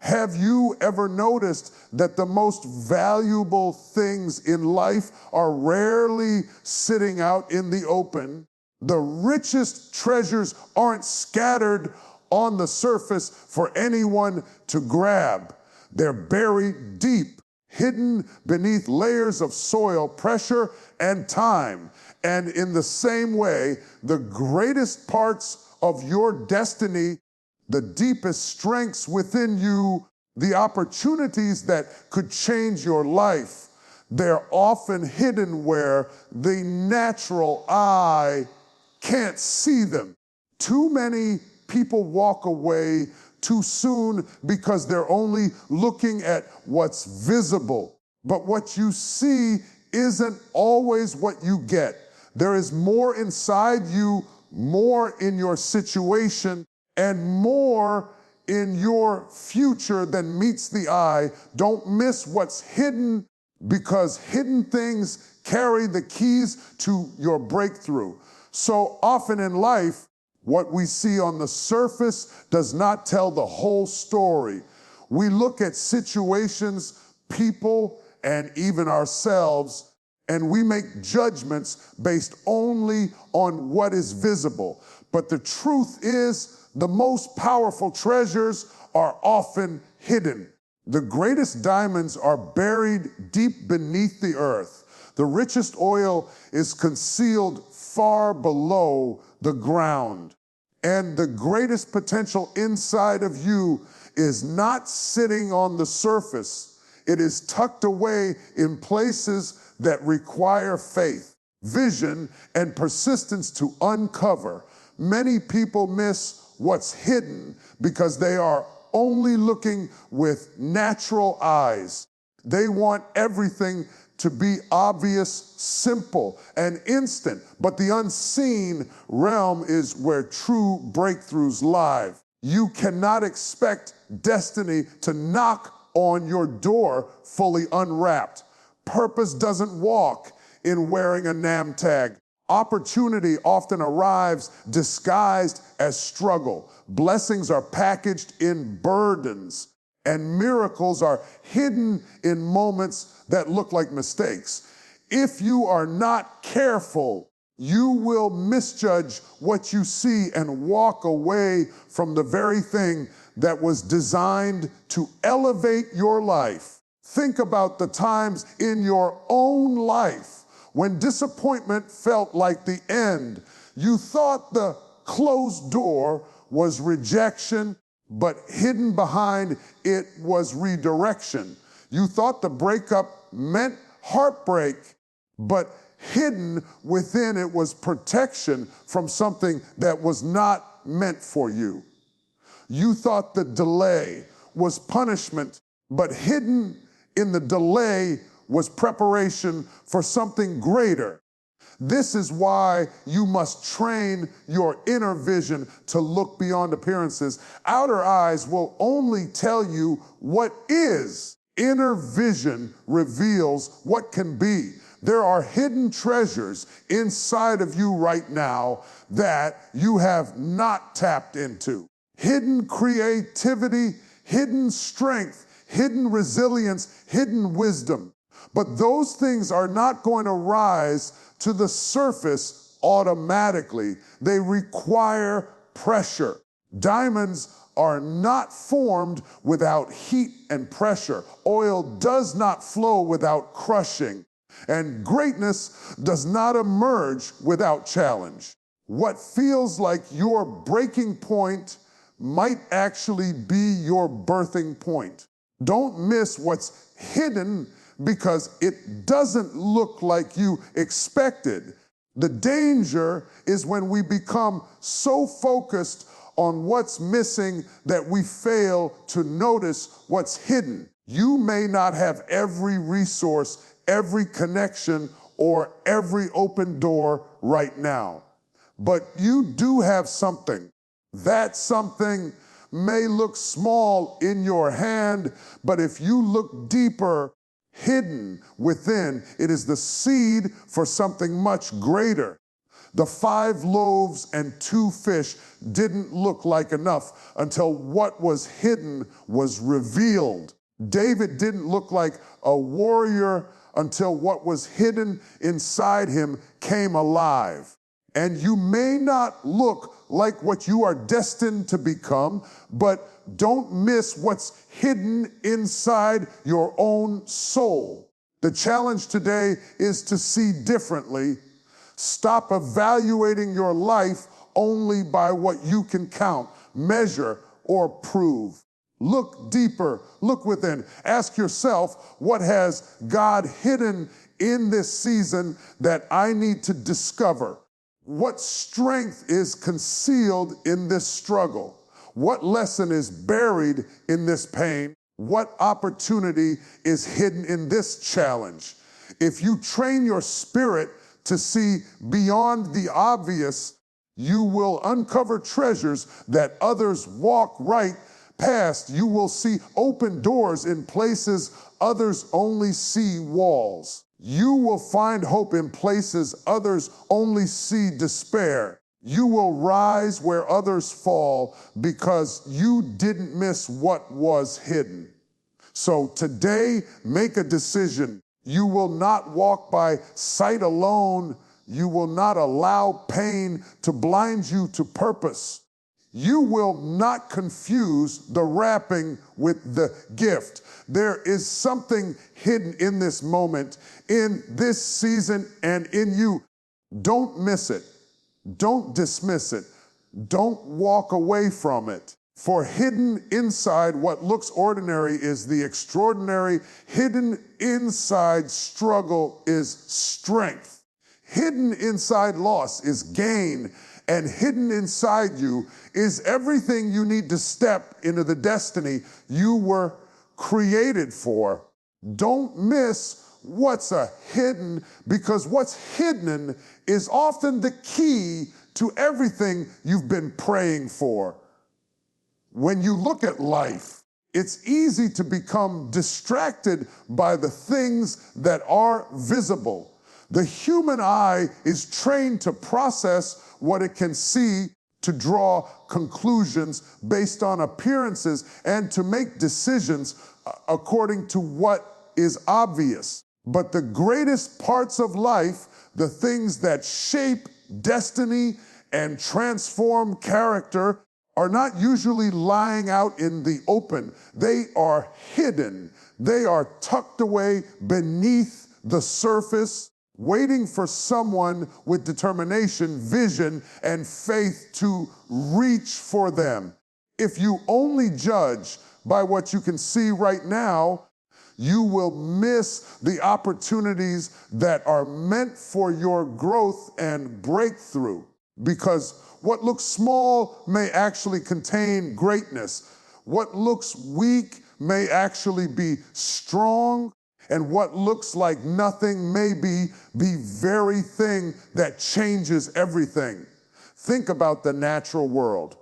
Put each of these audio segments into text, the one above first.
Have you ever noticed that the most valuable things in life are rarely sitting out in the open? The richest treasures aren't scattered on the surface for anyone to grab. They're buried deep, hidden beneath layers of soil, pressure, and time. And in the same way, the greatest parts of your destiny, the deepest strengths within you, the opportunities that could change your life, they're often hidden where the natural eye can't see them. Too many people walk away too soon because they're only looking at what's visible. But what you see isn't always what you get. There is more inside you, more in your situation, and more in your future than meets the eye. Don't miss what's hidden, because hidden things carry the keys to your breakthrough. So often in life, what we see on the surface does not tell the whole story. We look at situations, people, and even ourselves, and we make judgments based only on what is visible. But the truth is, the most powerful treasures are often hidden. The greatest diamonds are buried deep beneath the earth. The richest oil is concealed far below the ground. And the greatest potential inside of you is not sitting on the surface. It is tucked away in places that require faith, vision, and persistence to uncover. Many people miss what's hidden because they are only looking with natural eyes. They want everything to be obvious, simple, and instant. But the unseen realm is where true breakthroughs lie. You cannot expect destiny to knock on your door fully unwrapped. Purpose doesn't walk in wearing a name tag. Opportunity often arrives disguised as struggle. Blessings are packaged in burdens, and miracles are hidden in moments that look like mistakes. If you are not careful, you will misjudge what you see and walk away from the very thing that was designed to elevate your life. Think about the times in your own life when disappointment felt like the end. You thought the closed door was rejection, but hidden behind it was redirection. You thought the breakup meant heartbreak, but hidden within it was protection from something that was not meant for you. You thought the delay was punishment, but hidden in the delay was preparation for something greater. This is why you must train your inner vision to look beyond appearances. Outer eyes will only tell you what is. Inner vision reveals what can be. There are hidden treasures inside of you right now that you have not tapped into. Hidden creativity, hidden strength, hidden resilience, hidden wisdom. But those things are not going to rise to the surface automatically. They require pressure. Diamonds are not formed without heat and pressure. Oil does not flow without crushing. And greatness does not emerge without challenge. What feels like your breaking point might actually be your birthing point. Don't miss what's hidden because it doesn't look like you expected. The danger is when we become so focused on what's missing that we fail to notice what's hidden. You may not have every resource, every connection, or every open door right now, but you do have something. That something may look small in your hand, but if you look deeper, hidden within, it is the seed for something much greater. The 5 loaves and 2 fish didn't look like enough until what was hidden was revealed. David didn't look like a warrior until what was hidden inside him came alive. And you may not look like what you are destined to become, but don't miss what's hidden inside your own soul. The challenge today is to see differently. Stop evaluating your life only by what you can count, measure, or prove. Look deeper, look within. Ask yourself, what has God hidden in this season that I need to discover? What strength is concealed in this struggle? What lesson is buried in this pain? What opportunity is hidden in this challenge? If you train your spirit to see beyond the obvious, you will uncover treasures that others walk right past. You will see open doors in places others only see walls. You will find hope in places others only see despair. You will rise where others fall because you didn't miss what was hidden. So today, make a decision. You will not walk by sight alone. You will not allow pain to blind you to purpose. You will not confuse the wrapping with the gift. There is something hidden in this moment, in this season, and in you. Don't miss it. Don't dismiss it. Don't walk away from it. For hidden inside what looks ordinary is the extraordinary. Hidden inside struggle is strength. Hidden inside loss is gain. And hidden inside you is everything you need to step into the destiny you were created for. Don't miss what's hidden, because what's hidden is often the key to everything you've been praying for. When you look at life, it's easy to become distracted by the things that are visible. The human eye is trained to process what it can see, to draw conclusions based on appearances, and to make decisions according to what is obvious. But the greatest parts of life, the things that shape destiny and transform character, are not usually lying out in the open. They are hidden. They are tucked away beneath the surface, waiting for someone with determination, vision, and faith to reach for them. If you only judge by what you can see right now, you will miss the opportunities that are meant for your growth and breakthrough. Because what looks small may actually contain greatness. What looks weak may actually be strong. And what looks like nothing may be the very thing that changes everything. Think about the natural world.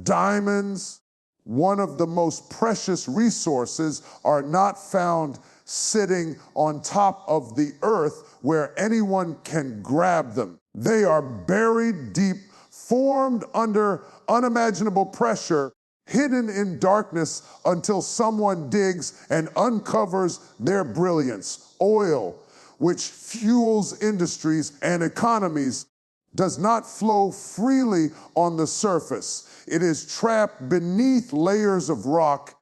Diamonds, one of the most precious resources, are not found sitting on top of the earth where anyone can grab them. They are buried deep, formed under unimaginable pressure, hidden in darkness until someone digs and uncovers their brilliance. Oil, which fuels industries and economies, does not flow freely on the surface. It is trapped beneath layers of rock,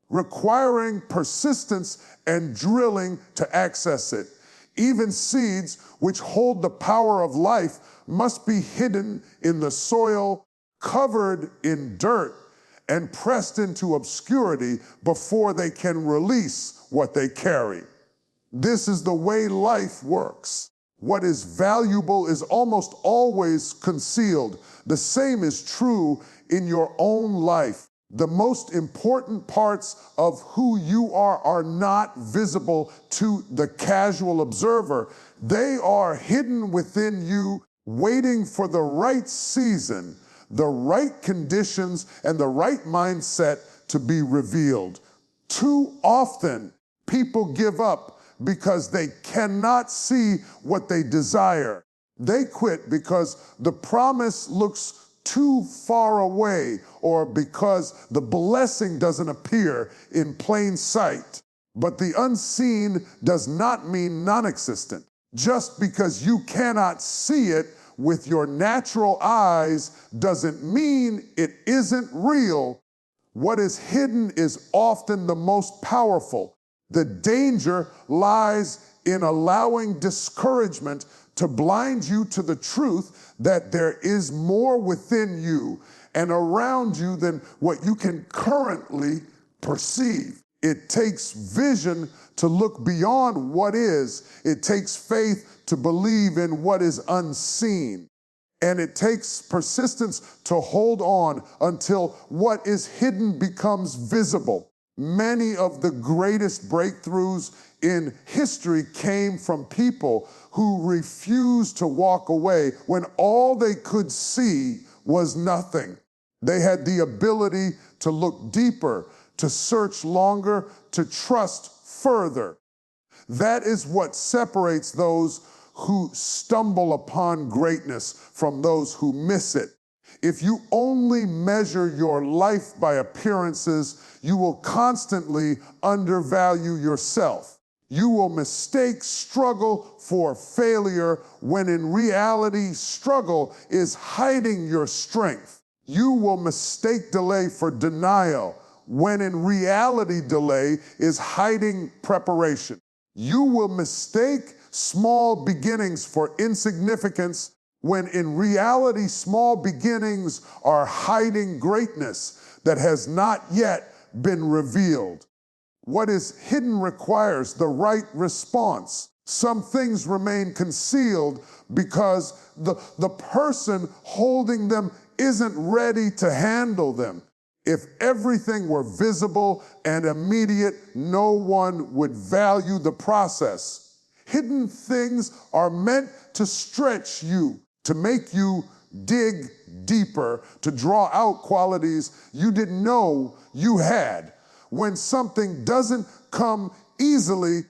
requiring persistence and drilling to access it. Even seeds, which hold the power of life, must be hidden in the soil, covered in dirt, and pressed into obscurity before they can release what they carry. This is the way life works. What is valuable is almost always concealed. The same is true in your own life. The most important parts of who you are not visible to the casual observer. They are hidden within you, waiting for the right season, the right conditions, and the right mindset to be revealed. Too often, people give up because they cannot see what they desire. They quit because the promise looks too far away or because the blessing doesn't appear in plain sight. But the unseen does not mean non-existent. Just because you cannot see it with your natural eyes doesn't mean it isn't real. What is hidden is often the most powerful. The danger lies in allowing discouragement to blind you to the truth that there is more within you and around you than what you can currently perceive. It takes vision to look beyond what is. It takes faith to believe in what is unseen. And it takes persistence to hold on until what is hidden becomes visible. Many of the greatest breakthroughs in history came from people who refused to walk away when all they could see was nothing. They had the ability to look deeper, to search longer, to trust further. That is what separates those who stumble upon greatness from those who miss it. If you only measure your life by appearances, you will constantly undervalue yourself. You will mistake struggle for failure when in reality, struggle is hiding your strength. You will mistake delay for denial when in reality, delay is hiding preparation. You will mistake small beginnings for insignificance when in reality, small beginnings are hiding greatness that has not yet been revealed. What is hidden requires the right response. Some things remain concealed because the person holding them isn't ready to handle them. If everything were visible and immediate, no one would value the process. Hidden things are meant to stretch you, to make you dig deeper, to draw out qualities you didn't know you had. When something doesn't come easily,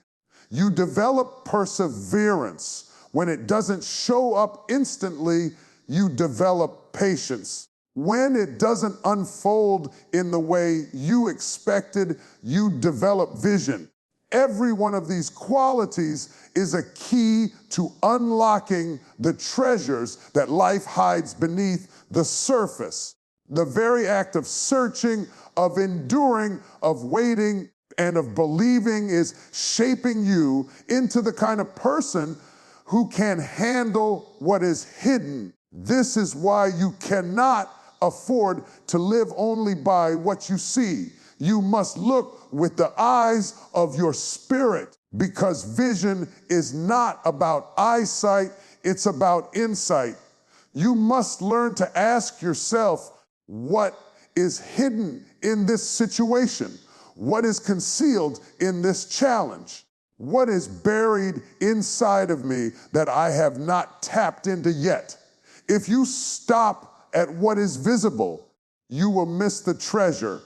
you develop perseverance. When it doesn't show up instantly, you develop patience. When it doesn't unfold in the way you expected, you develop vision. Every one of these qualities is a key to unlocking the treasures that life hides beneath the surface. The very act of searching, of enduring, of waiting, and of believing is shaping you into the kind of person who can handle what is hidden. This is why you cannot afford to live only by what you see. You must look with the eyes of your spirit, because vision is not about eyesight, it's about insight. You must learn to ask yourself, what is hidden in this situation? What is concealed in this challenge? What is buried inside of me that I have not tapped into yet? If you stop at what is visible, you will miss the treasure.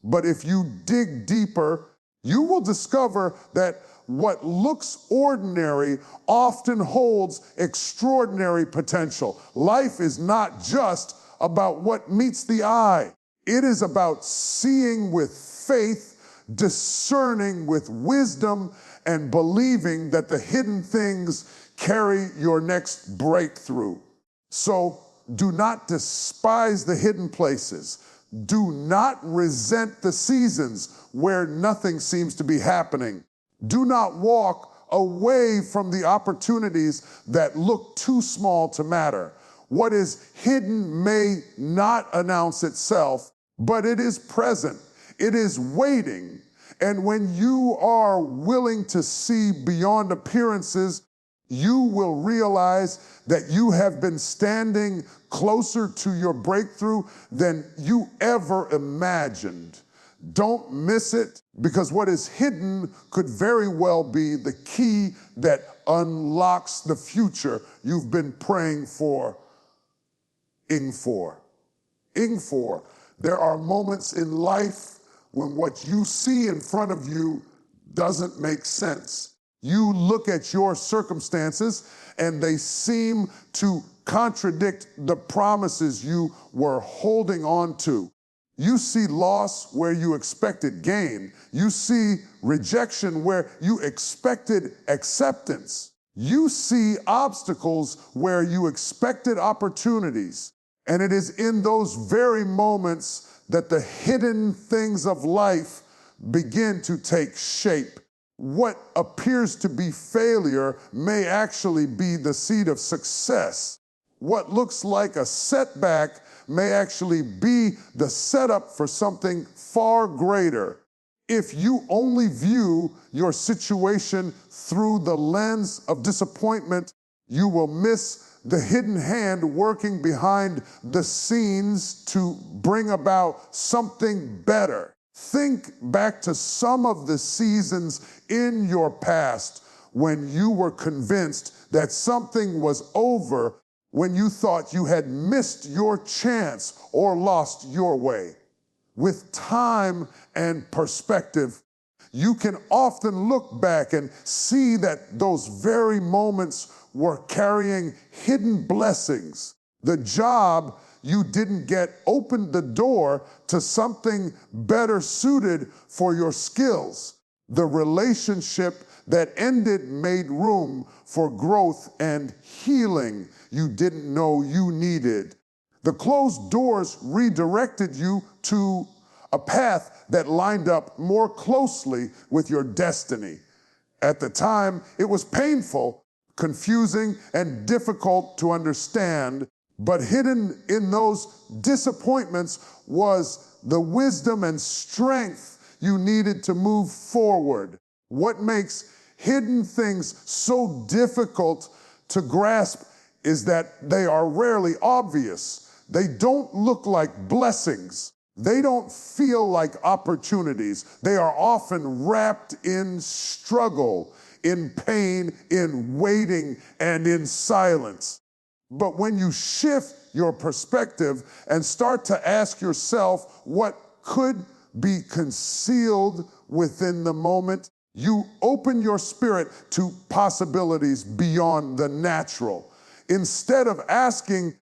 But if you dig deeper, you will discover that what looks ordinary often holds extraordinary potential. Life is not just about what meets the eye. It is about seeing with faith, discerning with wisdom, and believing that the hidden things carry your next breakthrough. So do not despise the hidden places. Do not resent the seasons where nothing seems to be happening. Do not walk away from the opportunities that look too small to matter. What is hidden may not announce itself, but it is present. It is waiting. And when you are willing to see beyond appearances, you will realize that you have been standing closer to your breakthrough than you ever imagined. Don't miss it, because what is hidden could very well be the key that unlocks the future you've been praying for. There are moments in life when what you see in front of you doesn't make sense. You look at your circumstances and they seem to contradict the promises you were holding on to. You see loss where you expected gain. You see rejection where you expected acceptance. You see obstacles where you expected opportunities. And it is in those very moments that the hidden things of life begin to take shape. What appears to be failure may actually be the seed of success. What looks like a setback may actually be the setup for something far greater. If you only view your situation through the lens of disappointment, you will miss the hidden hand working behind the scenes to bring about something better. Think back to some of the seasons in your past when you were convinced that something was over, when you thought you had missed your chance or lost your way. With time and perspective, you can often look back and see that those very moments were carrying hidden blessings. The job you didn't get opened the door to something better suited for your skills. The relationship that ended made room for growth and healing you didn't know you needed. The closed doors redirected you to a path that lined up more closely with your destiny. At the time, it was painful, confusing, and difficult to understand, but hidden in those disappointments was the wisdom and strength you needed to move forward. What makes hidden things so difficult to grasp is that they are rarely obvious. They don't look like blessings. They don't feel like opportunities. They are often wrapped in struggle, in pain, in waiting, and in silence. But when you shift your perspective and start to ask yourself what could be concealed within the moment, you open your spirit to possibilities beyond the natural. Instead of asking,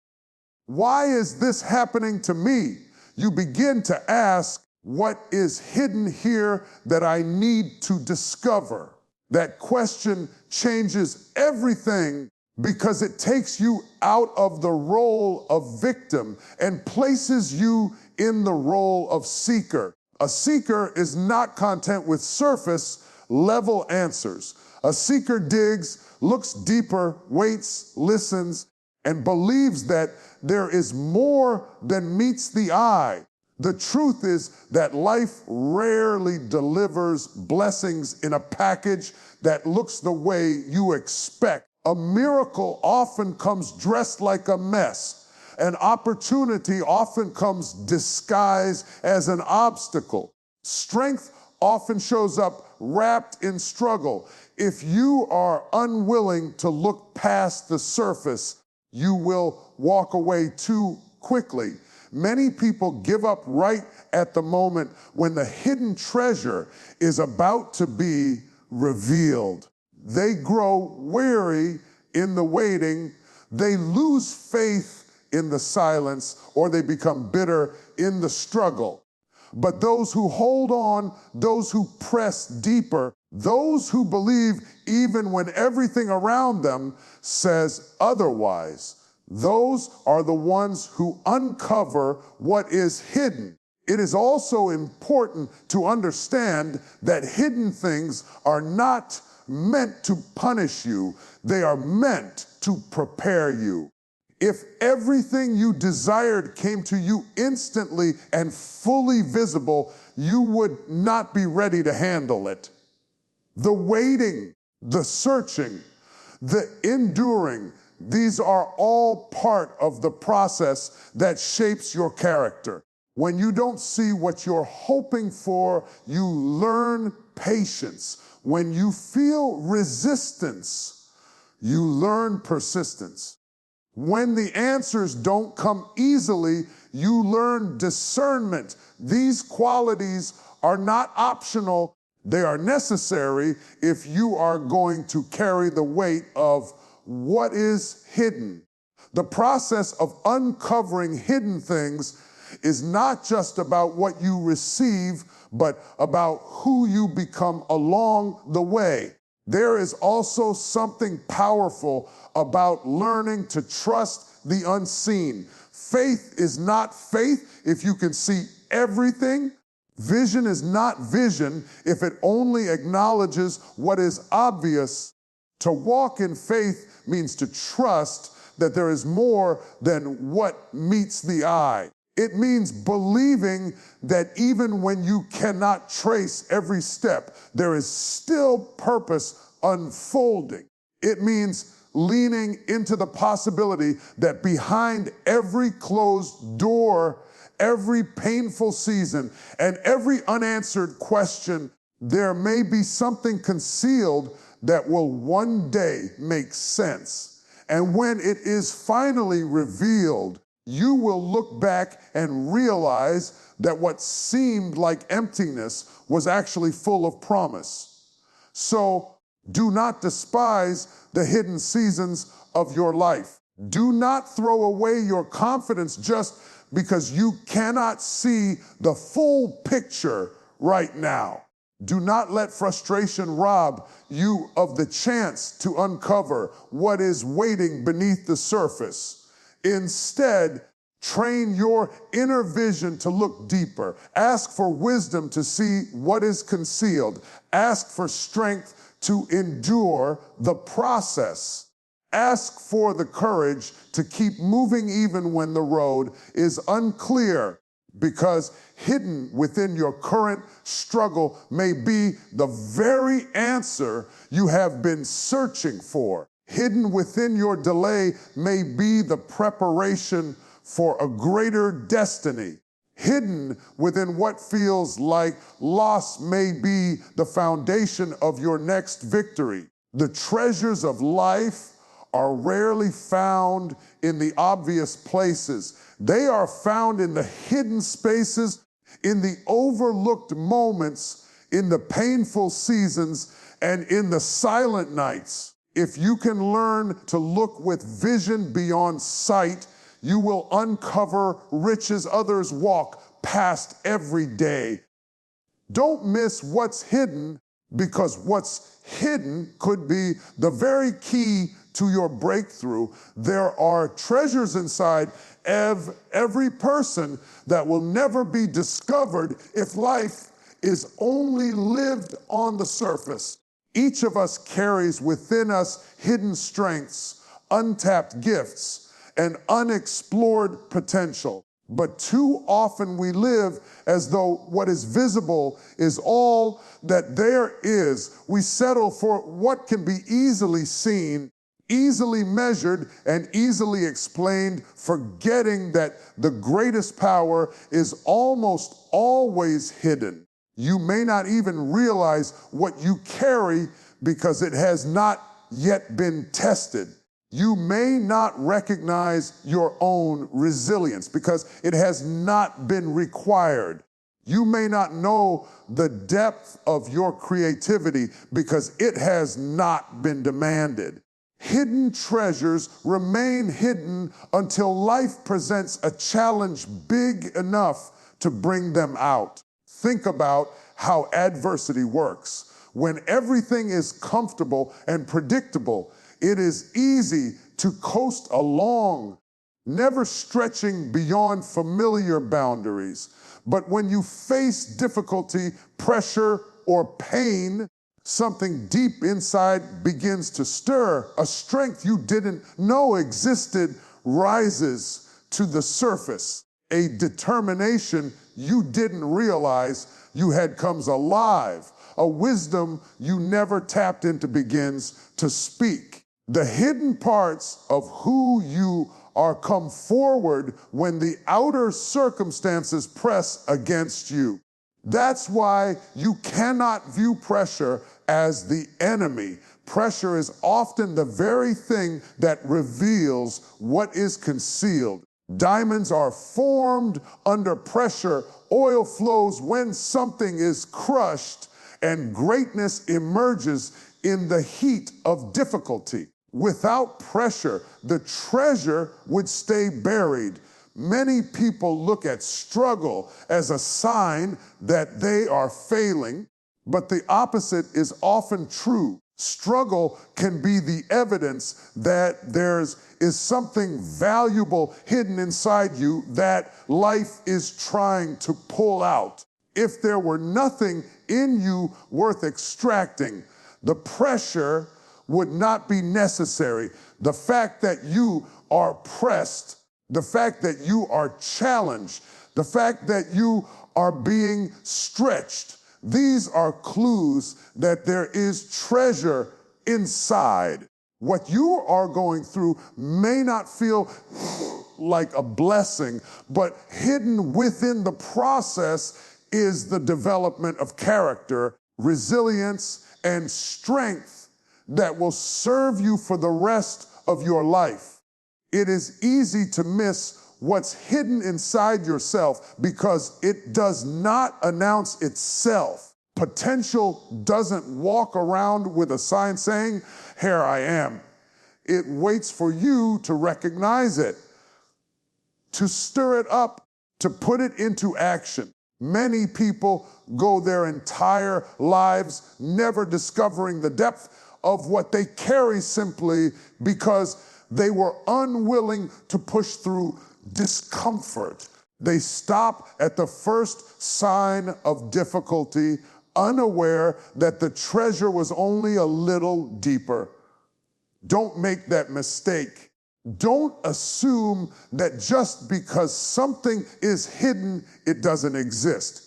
why is this happening to me? You begin to ask, what is hidden here that I need to discover? That question changes everything because it takes you out of the role of victim and places you in the role of seeker. A seeker is not content with surface level answers. A seeker digs, looks deeper, waits, listens, and believes that there is more than meets the eye. The truth is that life rarely delivers blessings in a package that looks the way you expect. A miracle often comes dressed like a mess. An opportunity often comes disguised as an obstacle. Strength often shows up wrapped in struggle. If you are unwilling to look past the surface, you will walk away too quickly. Many people give up right at the moment when the hidden treasure is about to be revealed. They grow weary in the waiting, they lose faith in the silence, or they become bitter in the struggle. But those who hold on, those who press deeper, those who believe even when everything around them says otherwise, those are the ones who uncover what is hidden. It is also important to understand that hidden things are not meant to punish you. They are meant to prepare you. If everything you desired came to you instantly and fully visible, you would not be ready to handle it. The waiting, the searching, the enduring, these are all part of the process that shapes your character. When you don't see what you're hoping for, you learn patience. When you feel resistance, you learn persistence. When the answers don't come easily, you learn discernment. These qualities are not optional, They are necessary if you are going to carry the weight of what is hidden. The process of uncovering hidden things is not just about what you receive, but about who you become along the way. There is also something powerful about learning to trust the unseen. Faith is not faith if you can see everything. Vision is not vision if it only acknowledges what is obvious. To walk in faith means to trust that there is more than what meets the eye. It means believing that even when you cannot trace every step, there is still purpose unfolding. It means leaning into the possibility that behind every closed door, every painful season, and every unanswered question, there may be something concealed that will one day make sense. And when it is finally revealed, you will look back and realize that what seemed like emptiness was actually full of promise. So do not despise the hidden seasons of your life. Do not throw away your confidence just because you cannot see the full picture right now. Do not let frustration rob you of the chance to uncover what is waiting beneath the surface. Instead, train your inner vision to look deeper. Ask for wisdom to see what is concealed. Ask for strength to endure the process. Ask for the courage to keep moving even when the road is unclear, because hidden within your current struggle may be the very answer you have been searching for. Hidden within your delay may be the preparation for a greater destiny. Hidden within what feels like loss may be the foundation of your next victory. The treasures of life are rarely found in the obvious places. They are found in the hidden spaces, in the overlooked moments, in the painful seasons, and in the silent nights. If you can learn to look with vision beyond sight, you will uncover riches others walk past every day. Don't miss what's hidden, because what's hidden could be the very key to your breakthrough. There are treasures inside every person that will never be discovered if life is only lived on the surface. Each of us carries within us hidden strengths, untapped gifts, and unexplored potential. But too often we live as though what is visible is all that there is. We settle for what can be easily seen, easily measured, and easily explained, forgetting that the greatest power is almost always hidden. You may not even realize what you carry because it has not yet been tested. You may not recognize your own resilience because it has not been required. You may not know the depth of your creativity because it has not been demanded. Hidden treasures remain hidden until life presents a challenge big enough to bring them out. Think about how adversity works. When everything is comfortable and predictable, it is easy to coast along, never stretching beyond familiar boundaries. But when you face difficulty, pressure, or pain, something deep inside begins to stir. A strength you didn't know existed rises to the surface. A determination you didn't realize you had comes alive. A wisdom you never tapped into begins to speak. The hidden parts of who you are come forward when the outer circumstances press against you. That's why you cannot view pressure as the enemy. Pressure is often the very thing that reveals what is concealed. Diamonds are formed under pressure. Oil flows when something is crushed, and greatness emerges in the heat of difficulty. Without pressure, the treasure would stay buried. Many people look at struggle as a sign that they are failing, but the opposite is often true. Struggle can be the evidence that there is something valuable hidden inside you that life is trying to pull out. If there were nothing in you worth extracting, the pressure would not be necessary. The fact that you are pressed, the fact that you are challenged, the fact that you are being stretched, these are clues that there is treasure inside. What you are going through may not feel like a blessing, but hidden within the process is the development of character, resilience, and strength that will serve you for the rest of your life. It is easy to miss what's hidden inside yourself because it does not announce itself. Potential doesn't walk around with a sign saying, "Here I am." It waits for you to recognize it, to stir it up, to put it into action. Many people go their entire lives never discovering the depth of what they carry simply because they were unwilling to push through discomfort. They stop at the first sign of difficulty, unaware that the treasure was only a little deeper. Don't make that mistake. Don't assume that just because something is hidden, it doesn't exist.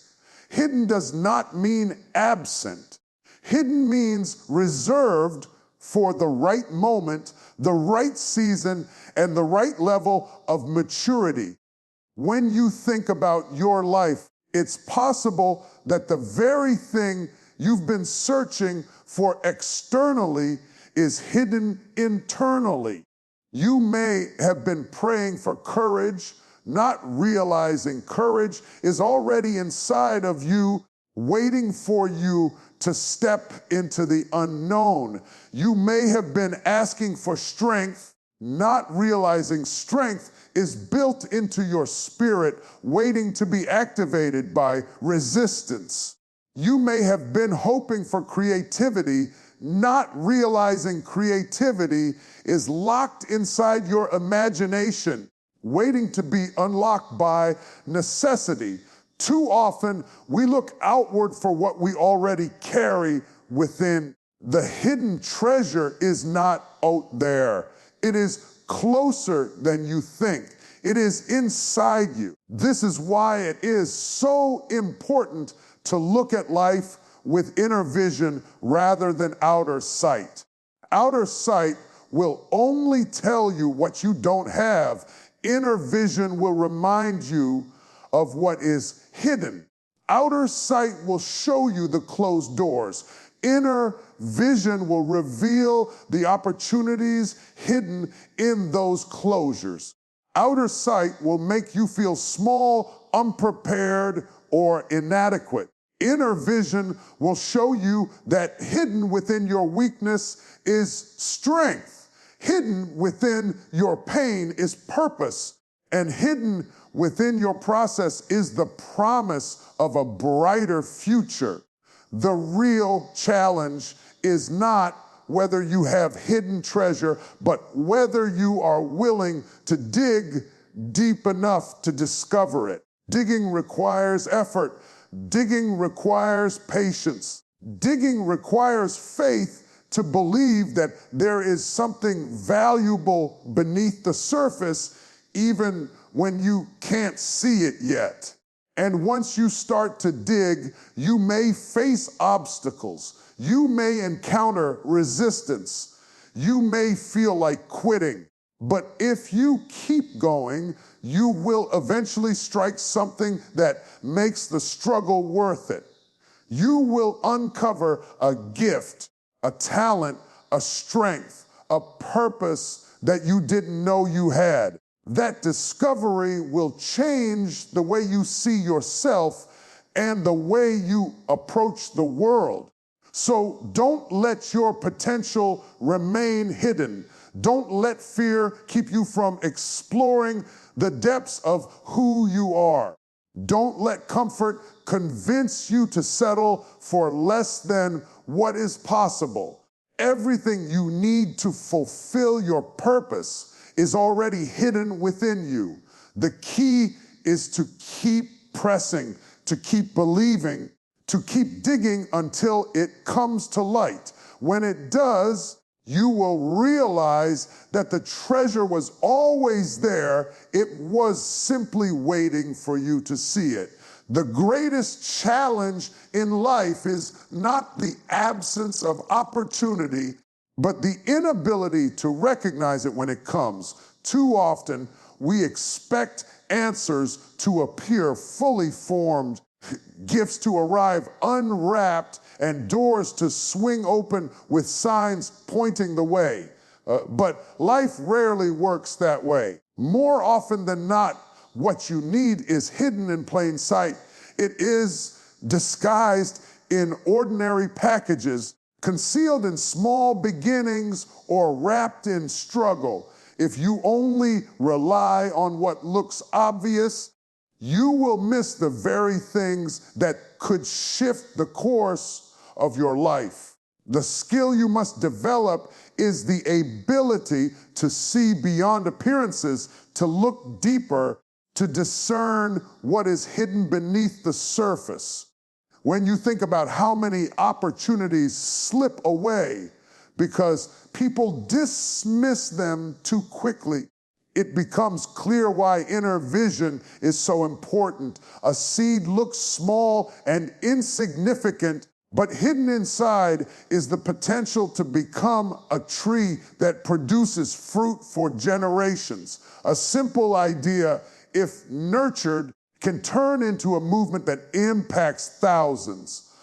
Hidden does not mean absent. Hidden means reserved for the right moment, the right season, and the right level of maturity. When you think about your life, it's possible that the very thing you've been searching for externally is hidden internally. You may have been praying for courage, not realizing courage is already inside of you, waiting for you to step into the unknown. You may have been asking for strength, not realizing strength is built into your spirit, waiting to be activated by resistance. You may have been hoping for creativity, not realizing creativity is locked inside your imagination, waiting to be unlocked by necessity. Too often, we look outward for what we already carry within. The hidden treasure is not out there. It is closer than you think. It is inside you. This is why it is so important to look at life with inner vision rather than outer sight. Outer sight will only tell you what you don't have. Inner vision will remind you of what is hidden. Outer sight will show you the closed doors. Inner vision will reveal the opportunities hidden in those closures. Outer sight will make you feel small, unprepared, or inadequate. Inner vision will show you that hidden within your weakness is strength. Hidden within your pain is purpose. And hidden within your process is the promise of a brighter future. The real challenge is not whether you have hidden treasure, but whether you are willing to dig deep enough to discover it. Digging requires effort. Digging requires patience. Digging requires faith to believe that there is something valuable beneath the surface, even when you can't see it yet. And once you start to dig, you may face obstacles. You may encounter resistance. You may feel like quitting. But if you keep going, you will eventually strike something that makes the struggle worth it. You will uncover a gift, a talent, a strength, a purpose that you didn't know you had. That discovery will change the way you see yourself and the way you approach the world. So don't let your potential remain hidden. Don't let fear keep you from exploring the depths of who you are. Don't let comfort convince you to settle for less than what is possible. Everything you need to fulfill your purpose is already hidden within you. The key is to keep pressing, to keep believing, to keep digging until it comes to light. When it does, you will realize that the treasure was always there. It was simply waiting for you to see it. The greatest challenge in life is not the absence of opportunity, but the inability to recognize it when it comes. Too often, we expect answers to appear fully formed, gifts to arrive unwrapped, and doors to swing open with signs pointing the way. But life rarely works that way. More often than not, what you need is hidden in plain sight. It is disguised in ordinary packages, concealed in small beginnings, or wrapped in struggle. If you only rely on what looks obvious, you will miss the very things that could shift the course of your life. The skill you must develop is the ability to see beyond appearances, to look deeper, to discern what is hidden beneath the surface. When you think about how many opportunities slip away because people dismiss them too quickly, it becomes clear why inner vision is so important. A seed looks small and insignificant, but hidden inside is the potential to become a tree that produces fruit for generations. A simple idea, if nurtured, can turn into a movement that impacts thousands.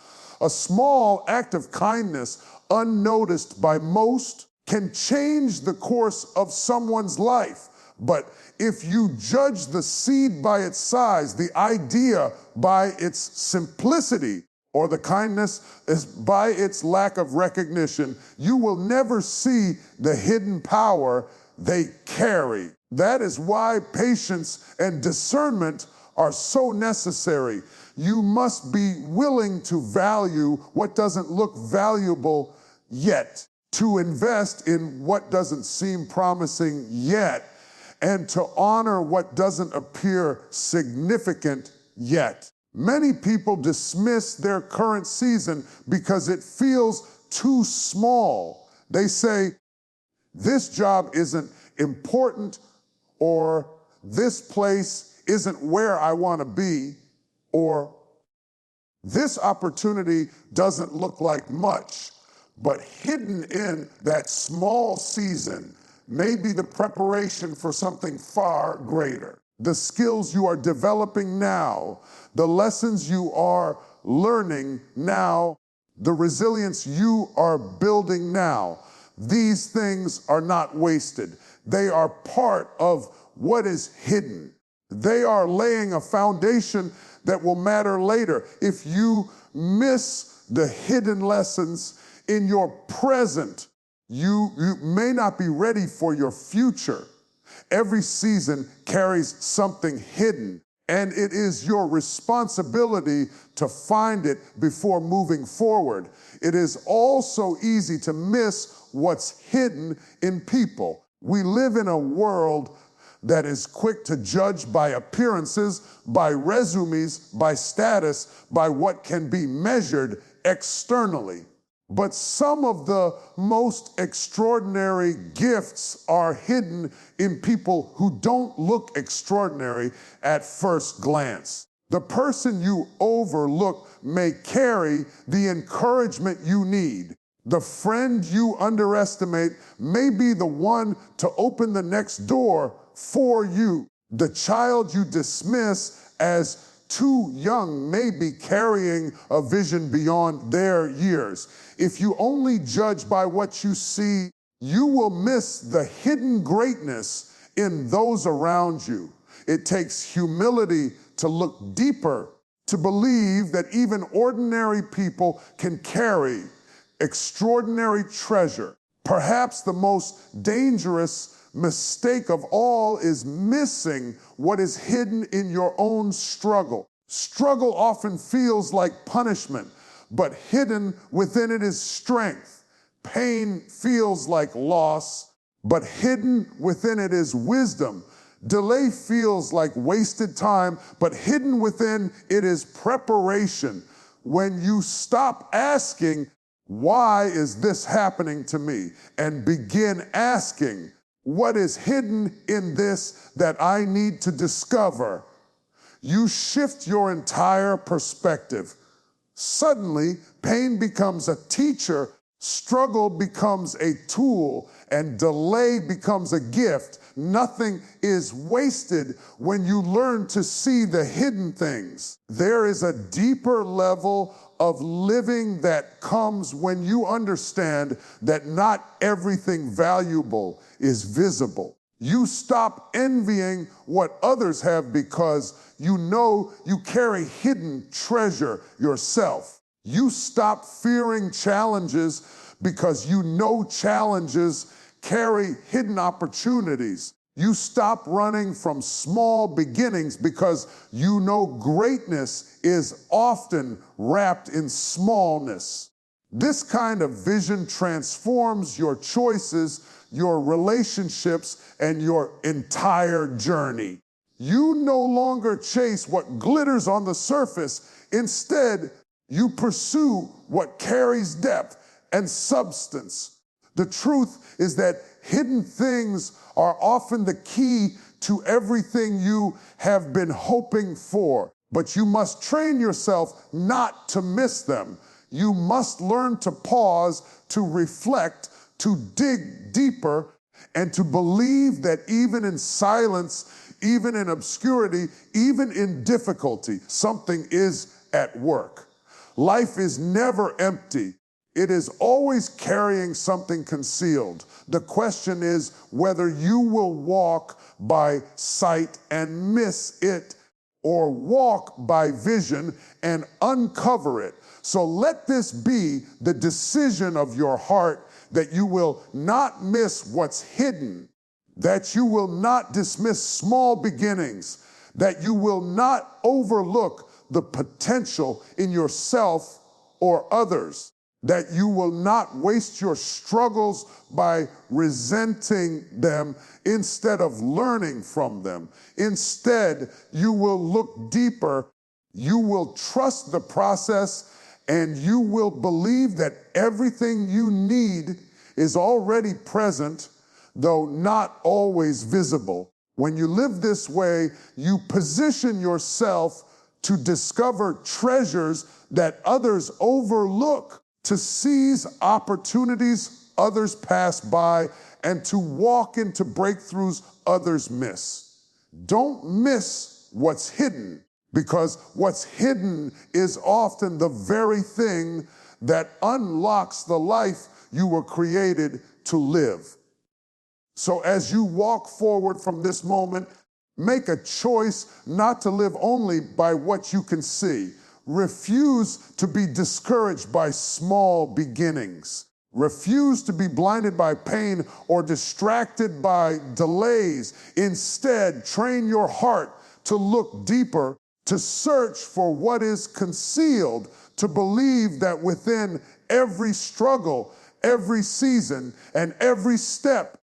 A small act of kindness, unnoticed by most, can change the course of someone's life. But if you judge the seed by its size, the idea by its simplicity, or the kindness is by its lack of recognition, you will never see the hidden power they carry. That is why patience and discernment are so necessary. You must be willing to value what doesn't look valuable yet, to invest in what doesn't seem promising yet, and to honor what doesn't appear significant yet. Many people dismiss their current season because it feels too small. They say, this job isn't important, or this place isn't where I want to be, or this opportunity doesn't look like much. But hidden in that small season may be the preparation for something far greater. The skills you are developing now, the lessons you are learning now, the resilience you are building now, these things are not wasted. They are part of what is hidden. They are laying a foundation that will matter later. If you miss the hidden lessons in your present, you may not be ready for your future. Every season carries something hidden, and it is your responsibility to find it before moving forward. It is also easy to miss what's hidden in people. We live in a world that is quick to judge by appearances, by resumes, by status, by what can be measured externally. But some of the most extraordinary gifts are hidden in people who don't look extraordinary at first glance. The person you overlook may carry the encouragement you need. The friend you underestimate may be the one to open the next door for you. The child you dismiss as too young may be carrying a vision beyond their years. If you only judge by what you see, you will miss the hidden greatness in those around you. It takes humility to look deeper, to believe that even ordinary people can carry extraordinary treasure. Perhaps the most dangerous mistake of all is missing what is hidden in your own struggle. Struggle often feels like punishment, but hidden within it is strength. Pain feels like loss, but hidden within it is wisdom. Delay feels like wasted time, but hidden within it is preparation. When you stop asking, why is this happening to me? And begin asking, what is hidden in this that I need to discover? You shift your entire perspective. Suddenly, pain becomes a teacher, struggle becomes a tool, and delay becomes a gift. Nothing is wasted when you learn to see the hidden things. There is a deeper level of living that comes when you understand that not everything valuable is visible. You stop envying what others have because you know you carry hidden treasure yourself. You stop fearing challenges because you know challenges carry hidden opportunities. You stop running from small beginnings because you know greatness is often wrapped in smallness. This kind of vision transforms your choices, your relationships, and your entire journey. You no longer chase what glitters on the surface. Instead, you pursue what carries depth and substance. The truth is that hidden things are often the key to everything you have been hoping for, but you must train yourself not to miss them. You must learn to pause, to reflect, to dig deeper, and to believe that even in silence, even in obscurity, even in difficulty, something is at work. Life is never empty. It is always carrying something concealed. The question is whether you will walk by sight and miss it, or walk by vision and uncover it. So let this be the decision of your heart, that you will not miss what's hidden, that you will not dismiss small beginnings, that you will not overlook the potential in yourself or others, that you will not waste your struggles by resenting them instead of learning from them. Instead, you will look deeper, you will trust the process, and you will believe that everything you need is already present, though not always visible. When you live this way, you position yourself to discover treasures that others overlook, to seize opportunities others pass by, and to walk into breakthroughs others miss. Don't miss what's hidden, because what's hidden is often the very thing that unlocks the life you were created to live. So as you walk forward from this moment, make a choice not to live only by what you can see. Refuse to be discouraged by small beginnings. Refuse to be blinded by pain or distracted by delays. Instead, train your heart to look deeper, to search for what is concealed, to believe that within every struggle, every season, and every step,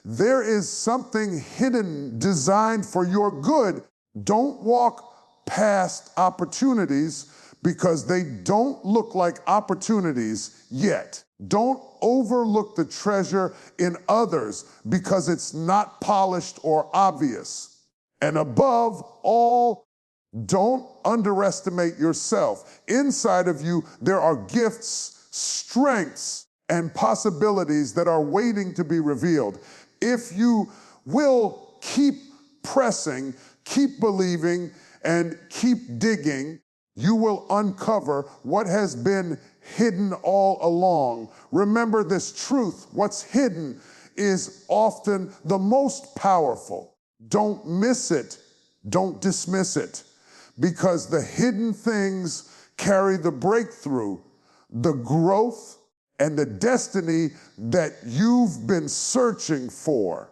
there is something hidden designed for your good. Don't walk past opportunities because they don't look like opportunities yet. Don't overlook the treasure in others because it's not polished or obvious. And above all, don't underestimate yourself. Inside of you, there are gifts, strengths, and possibilities that are waiting to be revealed. If you will keep pressing, keep believing, and keep digging, you will uncover what has been hidden all along. Remember this truth: what's hidden is often the most powerful. Don't miss it. Don't dismiss it. because the hidden things carry the breakthrough, the growth, and the destiny that you've been searching for.